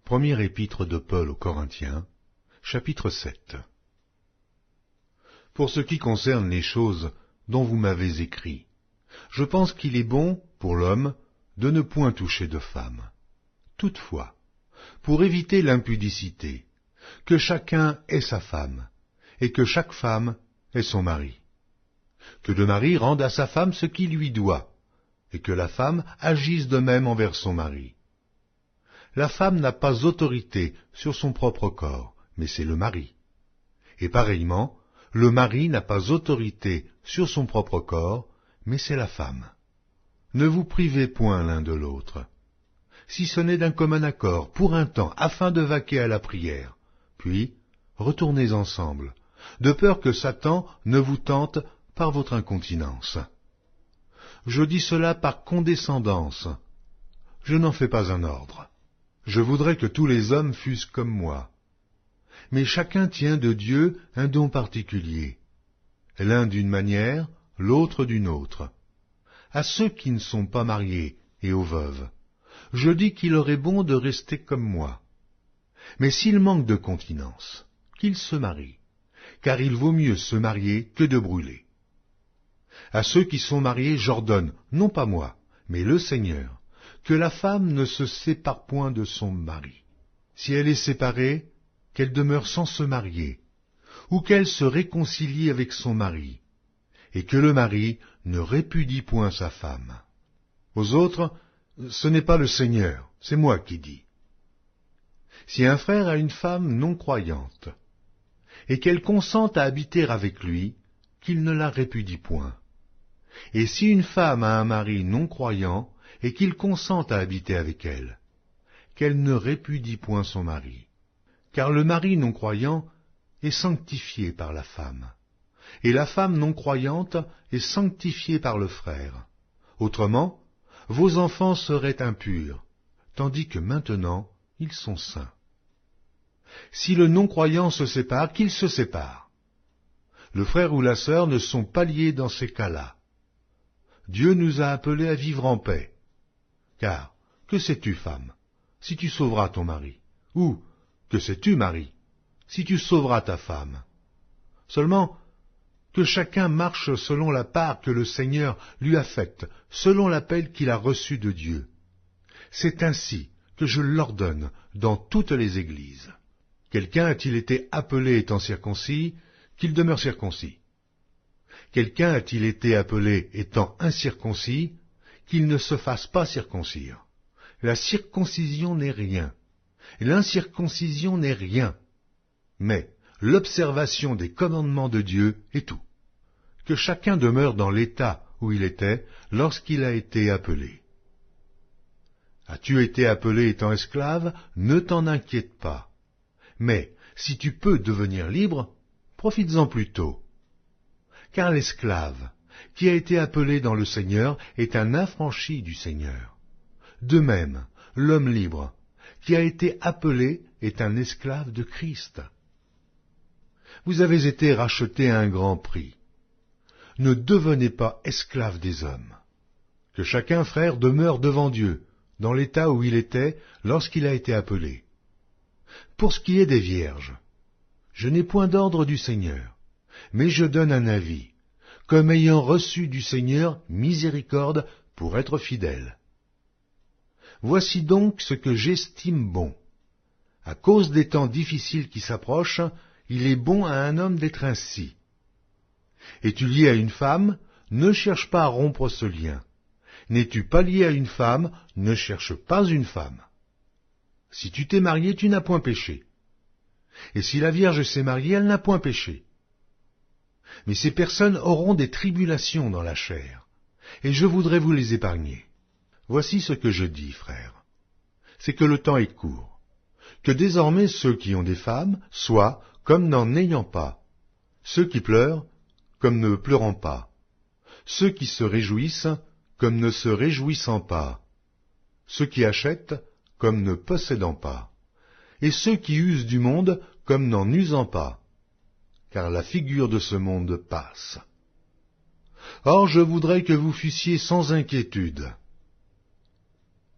Première épître de Paul aux Corinthiens, chapitre 7. Pour ce qui concerne les choses dont vous m'avez écrit, je pense qu'il est bon, pour l'homme, de ne point toucher de femme. Toutefois, pour éviter l'impudicité, que chacun ait sa femme, et que chaque femme ait son mari. Que le mari rende à sa femme ce qui lui doit, et que la femme agisse de même envers son mari. La femme n'a pas autorité sur son propre corps, mais c'est le mari. Et pareillement, le mari n'a pas autorité sur son propre corps, mais c'est la femme. Ne vous privez point l'un de l'autre, si ce n'est d'un commun accord, pour un temps, afin de vaquer à la prière, puis retournez ensemble, de peur que Satan ne vous tente par votre incontinence. Je dis cela par condescendance, je n'en fais pas un ordre. Je voudrais que tous les hommes fussent comme moi. Mais chacun tient de Dieu un don particulier, l'un d'une manière, l'autre d'une autre. À ceux qui ne sont pas mariés et aux veuves, je dis qu'il aurait bon de rester comme moi. Mais s'ils manquent de continence, qu'ils se marient, car il vaut mieux se marier que de brûler. À ceux qui sont mariés, j'ordonne, non pas moi, mais le Seigneur, que la femme ne se sépare point de son mari. Si elle est séparée, qu'elle demeure sans se marier, ou qu'elle se réconcilie avec son mari, et que le mari ne répudie point sa femme. Aux autres, ce n'est pas le Seigneur, c'est moi qui dis. Si un frère a une femme non croyante, et qu'elle consente à habiter avec lui, qu'il ne la répudie point. Et si une femme a un mari non croyant, et qu'il consente à habiter avec elle, qu'elle ne répudie point son mari. Car le mari non croyant est sanctifié par la femme, et la femme non croyante est sanctifiée par le frère. Autrement, vos enfants seraient impurs, tandis que maintenant ils sont saints. Si le non-croyant se sépare, qu'il se sépare. Le frère ou la sœur ne sont pas liés dans ces cas-là. Dieu nous a appelés à vivre en paix. Car, que sais-tu, femme, si tu sauveras ton mari? Ou, que sais-tu, mari, si tu sauveras ta femme? Seulement, que chacun marche selon la part que le Seigneur lui a faite, selon l'appel qu'il a reçu de Dieu. C'est ainsi que je l'ordonne dans toutes les églises. Quelqu'un a-t-il été appelé étant circoncis, qu'il demeure circoncis. Quelqu'un a-t-il été appelé étant incirconcis, qu'il ne se fasse pas circoncire. La circoncision n'est rien, l'incirconcision n'est rien, mais l'observation des commandements de Dieu est tout. Que chacun demeure dans l'état où il était lorsqu'il a été appelé. As-tu été appelé étant esclave? Ne t'en inquiète pas. Mais si tu peux devenir libre, profites-en plutôt. Car l'esclave, qui a été appelé dans le Seigneur, est un affranchi du Seigneur. De même, l'homme libre, qui a été appelé, est un esclave de Christ. Vous avez été rachetés à un grand prix. Ne devenez pas esclaves des hommes. Que chacun, frère, demeure devant Dieu, dans l'état où il était lorsqu'il a été appelé. Pour ce qui est des vierges, je n'ai point d'ordre du Seigneur, mais je donne un avis, comme ayant reçu du Seigneur miséricorde pour être fidèle. Voici donc ce que j'estime bon. À cause des temps difficiles qui s'approchent, il est bon à un homme d'être ainsi. Es-tu lié à une femme? Ne cherche pas à rompre ce lien. N'es-tu pas lié à une femme? Ne cherche pas une femme. Si tu t'es marié, tu n'as point péché. Et si la Vierge s'est mariée, elle n'a point péché. Mais ces personnes auront des tribulations dans la chair, et je voudrais vous les épargner. Voici ce que je dis, frères. C'est que le temps est court, que désormais ceux qui ont des femmes soient comme n'en ayant pas, ceux qui pleurent comme ne pleurant pas, ceux qui se réjouissent comme ne se réjouissant pas, ceux qui achètent comme ne possédant pas, et ceux qui usent du monde comme n'en usant pas, car la figure de ce monde passe. Or je voudrais que vous fussiez sans inquiétude.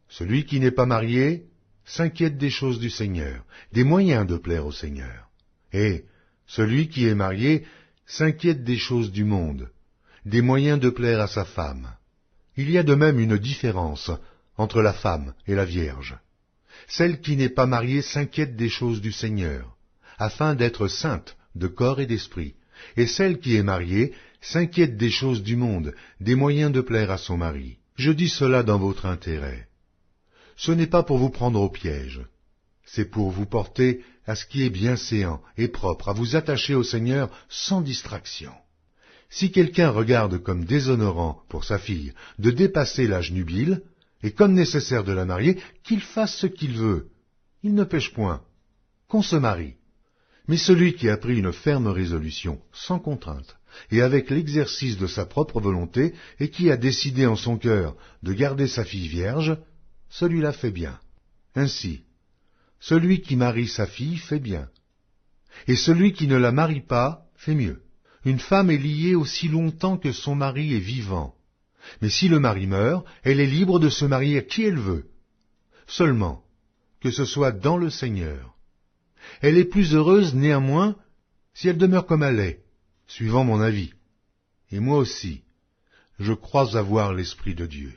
Celui qui n'est pas marié s'inquiète des choses du Seigneur, des moyens de plaire au Seigneur. Et celui qui est marié s'inquiète des choses du monde, des moyens de plaire à sa femme. Il y a de même une différence entre la femme et la vierge. Celle qui n'est pas mariée s'inquiète des choses du Seigneur, afin d'être sainte de corps et d'esprit, et celle qui est mariée s'inquiète des choses du monde, des moyens de plaire à son mari. Je dis cela dans votre intérêt. Ce n'est pas pour vous prendre au piège, c'est pour vous porter à ce qui est bienséant et propre, à vous attacher au Seigneur sans distraction. Si quelqu'un regarde comme déshonorant pour sa fille de dépasser l'âge nubile, et comme nécessaire de la marier, qu'il fasse ce qu'il veut. Il ne pêche point. Qu'on se marie. Mais celui qui a pris une ferme résolution, sans contrainte, et avec l'exercice de sa propre volonté, et qui a décidé en son cœur de garder sa fille vierge, celui-là fait bien. Ainsi, celui qui marie sa fille fait bien. Et celui qui ne la marie pas fait mieux. Une femme est liée aussi longtemps que son mari est vivant. Mais si le mari meurt, elle est libre de se marier à qui elle veut. Seulement, que ce soit dans le Seigneur. Elle est plus heureuse néanmoins si elle demeure comme elle est, suivant mon avis. Et moi aussi, je crois avoir l'Esprit de Dieu.